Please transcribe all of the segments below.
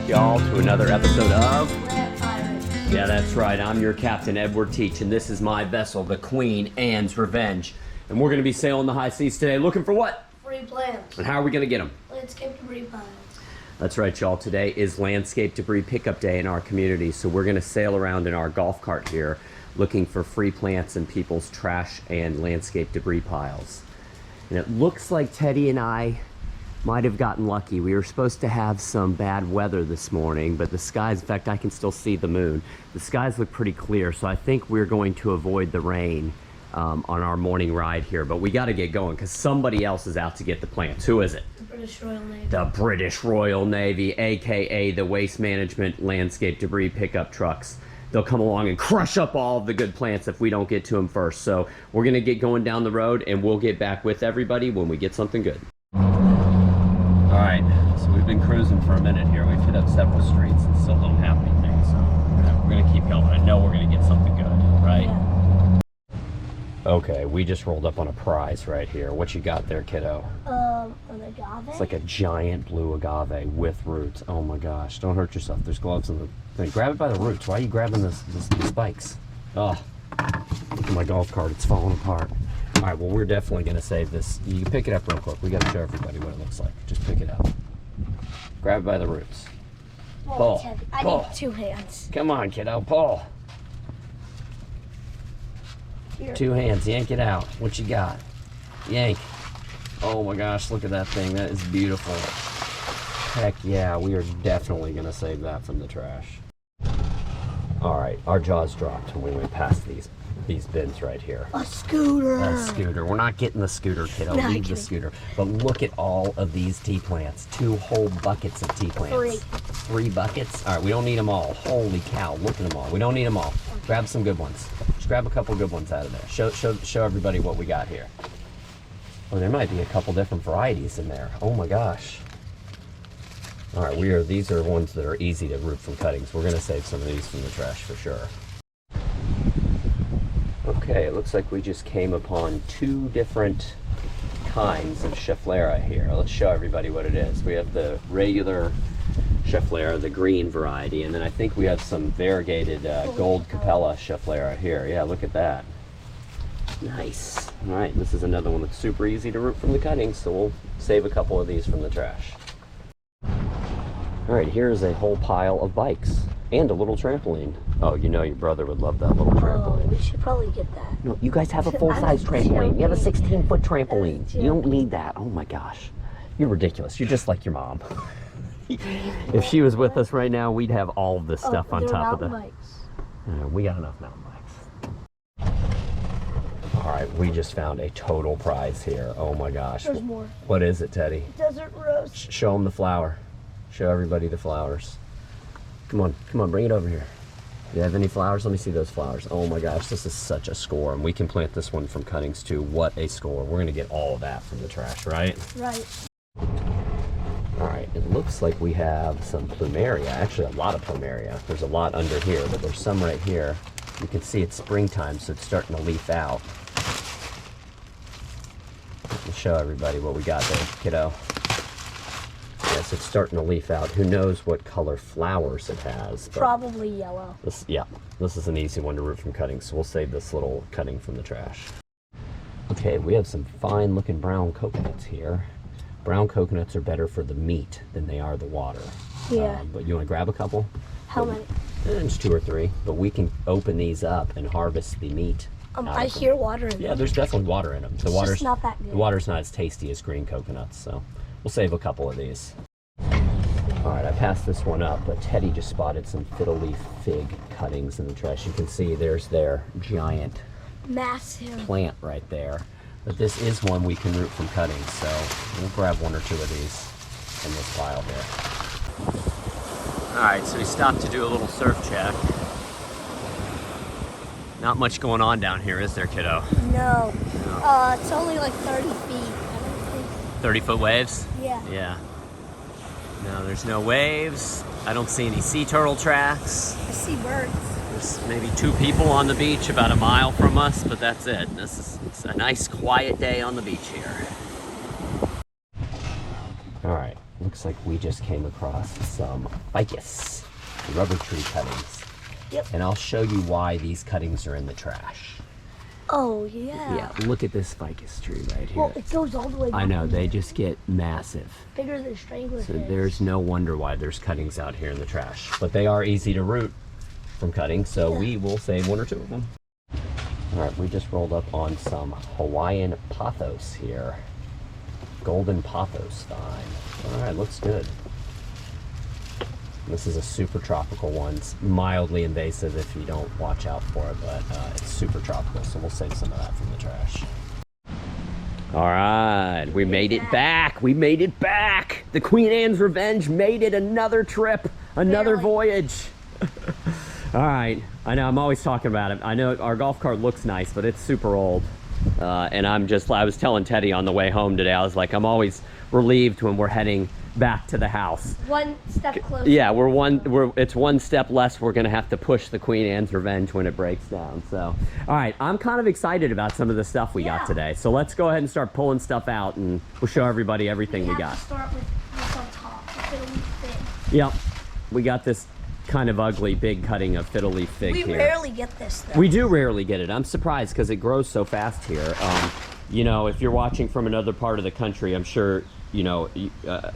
Y'all, to another episode of Yeah, that's right. I'm your Captain Edward Teach, and this is my vessel, the Queen Anne's Revenge. And we're going to be sailing the high seas today, looking for what? Free plants. And how are we going to get them? Landscape debris piles. That's right, y'all. Today is landscape debris pickup day in our community, so we're going to sail around in our golf cart here, looking for free plants in people's trash and landscape debris piles. And it looks like Teddy and I might have gotten lucky. We were supposed to have some bad weather this morning, but the skies, in fact, I can still see the moon. The skies look pretty clear, so I think we're going to avoid the rain on our morning ride here. But we got to get going because somebody else is out to get the plants. Who is it? The British Royal Navy. The British Royal Navy, aka the Waste Management Landscape Debris Pickup Trucks. They'll come along and crush up all of the good plants if we don't get to them first. So we're going to get going down the road, and we'll get back with everybody when we get something good. All right, so we've been cruising for a minute here. We've hit up several streets and still don't have anything, so we're gonna keep going. I know we're gonna get something good, right? Yeah. Okay, we just rolled up on a prize right here. What you got there, kiddo? An agave? It's like a giant blue agave with roots. Oh my gosh, don't hurt yourself. There's gloves in the thing. Grab it by the roots. Why are you grabbing the spikes? Oh, look at my golf cart, it's falling apart. All right, well, we're definitely going to save this. You can pick it up real quick. We got to show everybody what it looks like. Just pick it up. Grab it by the roots. Pull. I Pull. need two hands. Come on, kiddo. Pull. Here. 2 hands. Yank it out. What you got? Yank. Oh, my gosh. Look at that thing. That is beautiful. Heck yeah. We are definitely going to save that from the trash. All right. Our jaws dropped when we went past these bins right here. A scooter. A scooter. We're not getting the scooter, kiddo. No, Leave the scooter. But look at all of these tea plants. 2 whole buckets of tea plants. 3 buckets? All right, we don't need them all. Holy cow, look at them all. We don't need them all. Grab some good ones. Just grab a couple good ones out of there. Show everybody what we got here. Oh, there might be a couple different varieties in there. Oh my gosh. All right, these are ones that are easy to root from cuttings. We're gonna save some of these from the trash for sure. Okay, it looks like we just came upon 2 different kinds of Schefflera here. Let's show everybody what it is. We have the regular Schefflera, the green variety, and then I think we have some variegated gold Capella Schefflera here. Yeah, look at that. Nice. All right, this is another one that's super easy to root from the cuttings, so we'll save a couple of these from the trash. All right, here's a whole pile of bikes and a little trampoline. Oh, you know your brother would love that little trampoline. We should probably get that. No, you guys have a full-size trampoline. You have a 16-foot trampoline. You don't need that. Oh my gosh. You're ridiculous. You're just like your mom. If she was with us right now, we'd have all of this stuff on top of the... bikes. We got enough mountain bikes. All right, we just found a total prize here. Oh my gosh. There's more. What is it, Teddy? Desert rose. Show them the flower. Show everybody the flowers. Come on, bring it over here. Do you have any flowers? Let me see those flowers. Oh my gosh, this is such a score. And we can plant this one from cuttings too. What a score. We're gonna get all of that from the trash, right? Right. All right, it looks like we have some plumeria. Actually, a lot of plumeria. There's a lot under here, but there's some right here. You can see it's springtime, so it's starting to leaf out. Let's show everybody what we got there, kiddo. Yes, it's starting to leaf out. Who knows what color flowers it has? Probably yellow. This is an easy one to root from cuttings, so we'll save this little cutting from the trash. Okay, we have some fine looking brown coconuts here. Brown coconuts are better for the meat than they are the water. Yeah. But you want to grab a couple? How many? Just 2 or 3, but we can open these up and harvest the meat. I hear water in them. Yeah, there's definitely water in them. The water's just not that good. The water's not as tasty as green coconuts, so we'll save a couple of these. All right, I passed this one up, but Teddy just spotted some fiddle leaf fig cuttings in the trash. You can see there's their giant massive plant right there. But this is one we can root from cuttings, so we'll grab 1 or 2 of these in this pile here. All right, so we stopped to do a little surf check. Not much going on down here, is there, kiddo? No. It's only like 30 feet. I don't think. 30-foot waves? Yeah. Yeah. No, there's no waves. I don't see any sea turtle tracks. I see birds. There's maybe 2 people on the beach about a mile from us, but that's it. It's a nice quiet day on the beach here. All right, looks like we just came across some ficus, rubber tree cuttings. Yep. And I'll show you why these cuttings are in the trash. Oh, yeah. Yeah, look at this ficus tree right here. Well, it goes all the way I know, down. they just get massive. Bigger than strangler So fish. there's no wonder why there's cuttings out here in the trash. But they are easy to root from cutting, so we will save 1 or 2 of them. All right, we just rolled up on some Hawaiian pothos here. Golden pothos vine. All right, looks good. This is a super tropical one. It's mildly invasive if you don't watch out for it, but it's super tropical, so we'll save some of that from the trash. All right, we made it back. We made it back. The Queen Anne's Revenge made it another trip, another voyage. All right, I know I'm always talking about it. I know our golf cart looks nice, but it's super old. And I was telling Teddy on the way home today, I was like, I'm always relieved when we're heading back to the house. One step closer. Yeah, it's 1 step less we're gonna have to push the Queen Anne's Revenge when it breaks down. So, all right, I'm kind of excited about some of the stuff we got today. So let's go ahead and start pulling stuff out, and we'll show everybody everything we got. To start with what's on top, the fiddle leaf fig. Yep, we got this kind of ugly big cutting of fiddle leaf fig here. We rarely get this though. We do rarely get it. I'm surprised because it grows so fast here. You know, if you're watching from another part of the country, I'm sure, you know,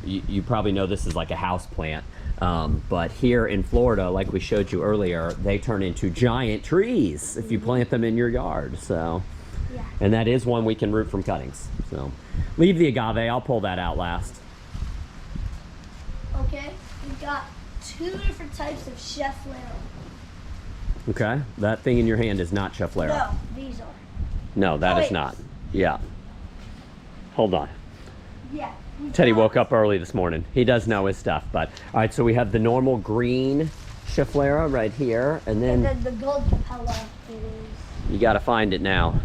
you probably know this is like a house plant. But here in Florida, like we showed you earlier, they turn into giant trees if you plant them in your yard. So, and that is one we can root from cuttings. So leave the agave, I'll pull that out last. Okay, we've got 2 different types of chef Lero. Okay, that thing in your hand is not chef Lero. No, these are. No, that is not. Yeah. Hold on. Yeah. Teddy woke up early this morning. He does know his stuff, but all right, so we have the normal green Schefflera right here, and then the gold capella is... you got to find it now.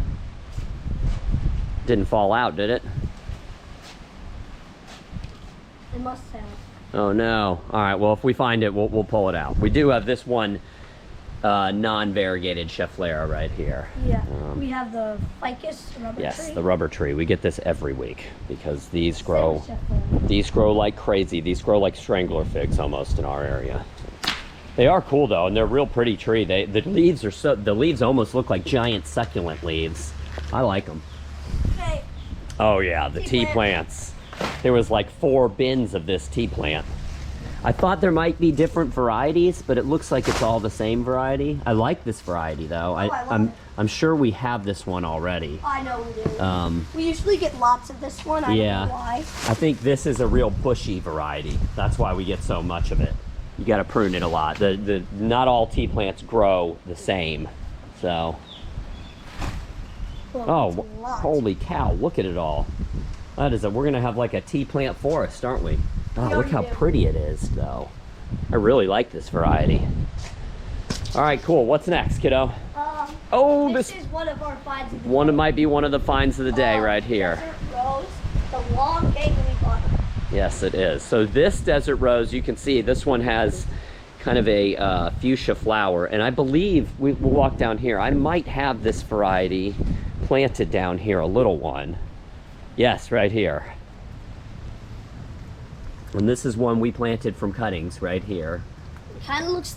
Didn't fall out, did it? It must have. Oh no. All right, well, if we find it, we'll pull it out. We do have this one non-variegated Schefflera right here. Yeah. We have the ficus rubber tree. Yes, the rubber tree. We get this every week because these grow like crazy. These grow like strangler figs almost in our area. They are cool though, and they're a real pretty tree. The leaves almost look like giant succulent leaves. I like them. Okay. Oh yeah, the tea plants. There was like 4 bins of this tea plant. I thought there might be different varieties, but it looks like it's all the same variety. I like this variety though. I'm sure we have this one already. I know we do. We usually get lots of this one. I don't know why. I think this is a real bushy variety. That's why we get so much of it. You got to prune it a lot. Not all tea plants grow the same, so. Well, Oh, holy cow! Look at it all. That is we're gonna have like a tea plant forest, aren't we? Oh, look how pretty it is, though. I really like this variety. All right, cool. What's next, kiddo? This is one of our finds of the One day. might be one of the finds of the day right here. Desert rose, the long gaily butter. Yes, it is. So this desert rose, you can see this one has kind of a fuchsia flower, and I believe we'll walk down here. I might have this variety planted down here, a little one. Yes, right here. And this is one we planted from cuttings right here. It kind of looks...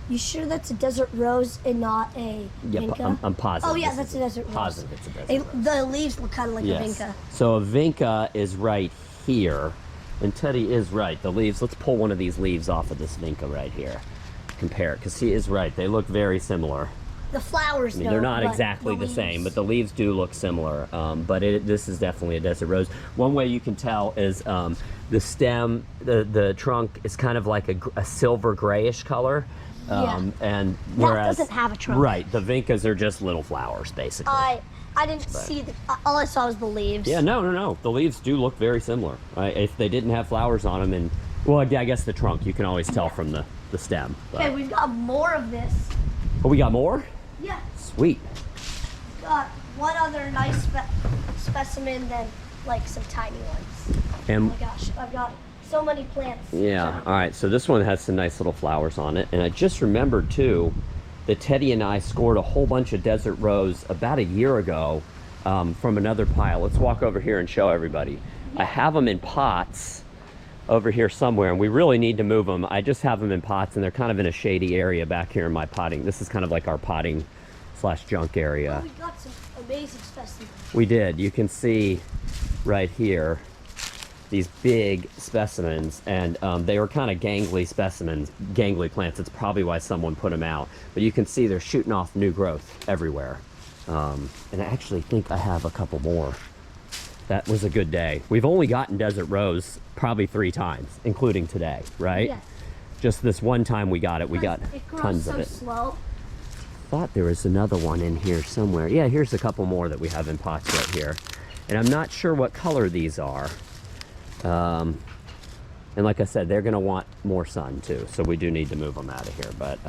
You sure that's a desert rose and not a vinca? I'm positive. Oh yeah, that's a desert rose. Positive it's a desert rose. The leaves look kind of like a vinca. So a vinca is right here. And Teddy is right. The leaves, let's pull one of these leaves off of this vinca right here. Compare it, because he is right. They look very similar. The flowers, they're not exactly the same, but the leaves do look similar. But this is definitely a desert rose. One way you can tell is the stem, the trunk is kind of like a silver grayish color. And whereas doesn't have a trunk. Right, the vincas are just little flowers, basically. I didn't see all I saw was the leaves. Yeah, no. The leaves do look very similar. If they didn't have flowers on them, and well, I guess the trunk you can always tell from the stem. But. Okay, we've got more of this. Oh, we got more? Yeah. Sweet. We've got one other nice specimen, then like some tiny ones. And oh my gosh, I've got so many plants. Yeah, all right, so this one has some nice little flowers on it. And I just remembered too that Teddy and I scored a whole bunch of desert rose about a year ago from another pile. Let's walk over here and show everybody. I have them in pots over here somewhere, and we really need to move them. I just have them in pots, and they're kind of in a shady area back here in my potting. This is kind of like our potting / junk area. Oh, we got some amazing specimens. We did. You can see right here these big specimens, and they were kind of gangly specimens, gangly plants. It's probably why someone put them out. But you can see they're shooting off new growth everywhere. And I actually think I have a couple more. That was a good day. We've only gotten desert rose probably 3 times, including today, right? Yes. Just this one time we got it. We got tons of it. Slow. Thought there was another one in here somewhere. Yeah, here's a couple more that we have in pots right here. And I'm not sure what color these are. And like I said, they're gonna want more sun too, so we do need to move them out of here. But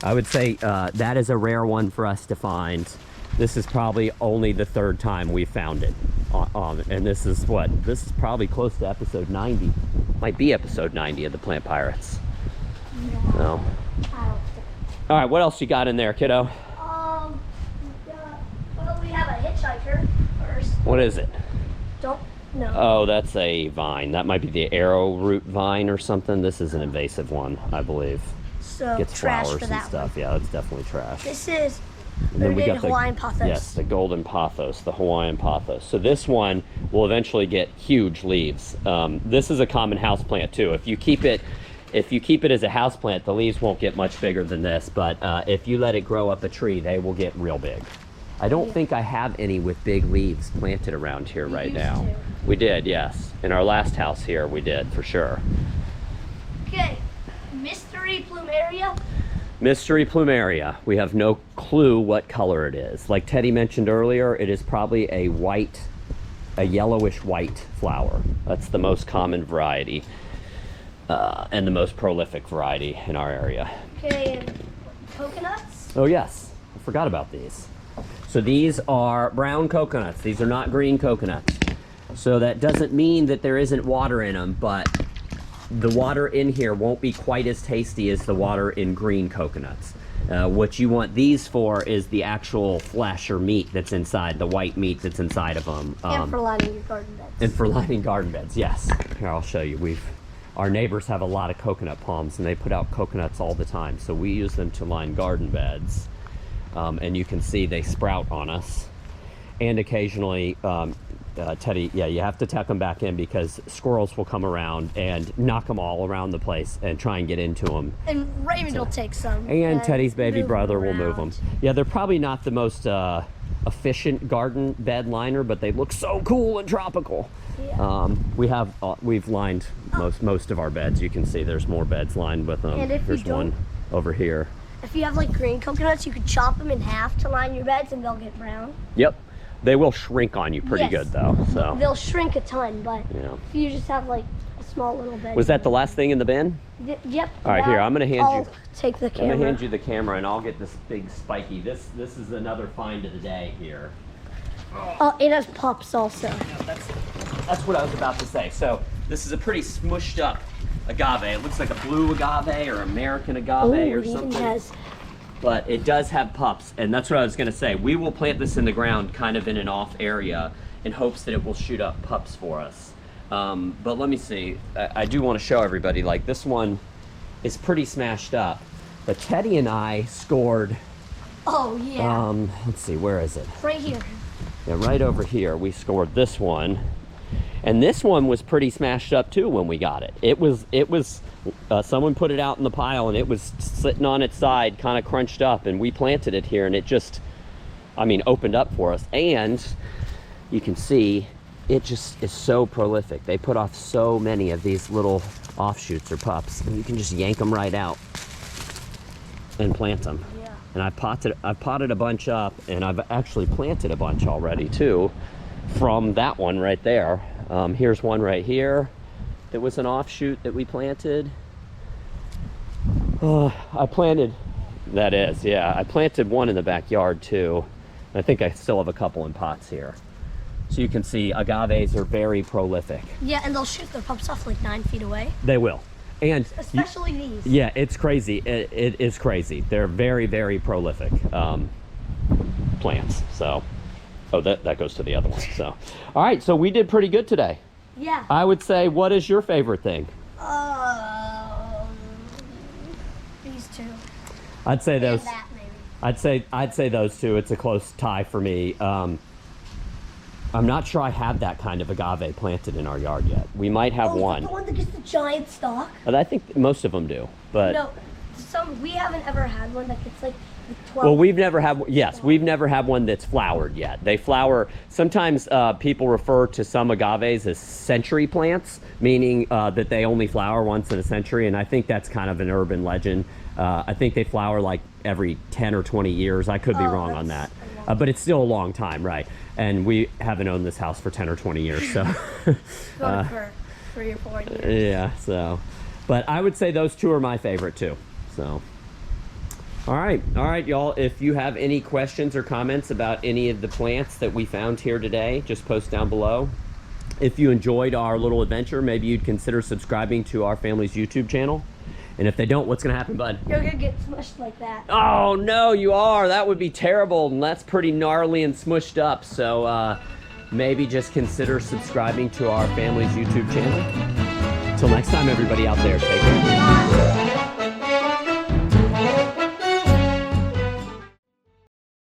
I would say that is a rare one for us to find. This is probably only the 3rd time we found it. And this is what? This is probably close to episode 90. Might be episode 90 of the Plant Pirates. No. All right, what else you got in there, kiddo? Well, we have a hitchhiker first. What is it? Don't know. Oh, that's a vine. That might be the arrowroot vine or something. This is an invasive one, I believe. So Gets trash flowers for and that stuff. one. Yeah, it's definitely trash. This is And then we got Hawaiian pothos. Yes, the golden pothos, the Hawaiian pothos. So this one will eventually get huge leaves. This is a common house plant too. If you keep it as a house plant, the leaves won't get much bigger than this. But if you let it grow up a tree, they will get real big. I don't think I have any with big leaves planted around here right now. We did, yes. In our last house here, we did for sure. Okay, mystery plumeria. Mystery plumeria. We have no clue what color it is. Like Teddy mentioned earlier, it is probably a yellowish white flower. That's the most common variety and the most prolific variety in our area. Okay, and coconuts. Oh yes, I forgot about these. So these are brown coconuts. These are not green coconuts. So that doesn't mean that there isn't water in them, but the water in here won't be quite as tasty as the water in green coconuts. What you want these for is the actual flesh or meat that's inside, the white meat that's inside of them. And for lining your garden beds. And for lining garden beds, yes. Here, I'll show you. Our neighbors have a lot of coconut palms, and they put out coconuts all the time. So we use them to line garden beds. And you can see they sprout on us. And occasionally, Teddy, yeah, you have to tuck them back in because squirrels will come around and knock them all around the place and try and get into them. And Raymond will take some. And Teddy's baby move brother them will move them. around. Yeah, they're probably not the most efficient garden bed liner, but they look so cool and tropical. Yeah. We've lined most of our beds. You can see there's more beds lined with them. And if you There's one don't- over here. If you have like green coconuts, you could chop them in half to line your beds and they'll get brown. Yep. They will shrink on you pretty Yes. good though. So They'll shrink a ton, but yeah. if you just have like a small little bed. Was that the last thing in the bin? Yep. All right, here, I'm gonna hand I'll you- take the I'm camera. gonna hand you the camera and I'll get this big spiky. This is another find of the day here. Oh, it has pups also. Yeah, that's what I was about to say. So this is a pretty smushed up agave. It looks like a blue agave or American agave Ooh, or it even something. has. But it does have pups, and that's what I was gonna say. We will plant this in the ground kind of in an off area in hopes that it will shoot up pups for us. But let me see, I do wanna show everybody, like this one is pretty smashed up. But Teddy and I scored, Oh yeah. let's see, where is it? Right here. Yeah, right over here, we scored this one. And this one was pretty smashed up too when we got it. It was someone put it out in the pile and it was sitting on its side, kind of crunched up, and we planted it here and it just, I mean, opened up for us. And you can see it just is so prolific. They put off so many of these little offshoots or pups, and you can just yank them right out and plant them. Yeah. And I've potted a bunch up, and I've actually planted a bunch already too from that one right there. Here's one right here that was an offshoot that we planted. I planted one in the backyard too. I think I still have a couple in pots here. So you can see agaves are very prolific. Yeah, and they'll shoot their pups off like 9 feet away. They will. And Especially these. yeah, it's crazy. It is crazy. They're very, very prolific plants. So, oh, that goes to the other one. So, all right. So we did pretty good today. Yeah. I would say, what is your favorite thing? These two. I'd say those. And that maybe. I'd say those two. It's a close tie for me. I'm not sure I have that kind of agave planted in our yard yet. We might have one. The one that gets the giant stalk? I think most of them do, but No, we haven't ever had one that gets like the 12. well, we've never had. Yes, we've never had one that's flowered yet. They flower. Sometimes people refer to some agaves as century plants, meaning that they only flower once in a century, and I think that's kind of an urban legend. I think they flower like every 10 or 20 years. I could be wrong on that, but it's still a long time, right? And we haven't owned this house for 10 or 20 years, so. For 3 or 4 years. Yeah, so. But I would say those two are my favorite too, so. All right, y'all. If you have any questions or comments about any of the plants that we found here today, just post down below. If you enjoyed our little adventure, maybe you'd consider subscribing to our family's YouTube channel. And if they don't, what's gonna happen, bud? You're gonna get smushed like that. Oh no, you are. That would be terrible, and that's pretty gnarly and smushed up. So maybe just consider subscribing to our family's YouTube channel. Till next time, everybody out there, take care.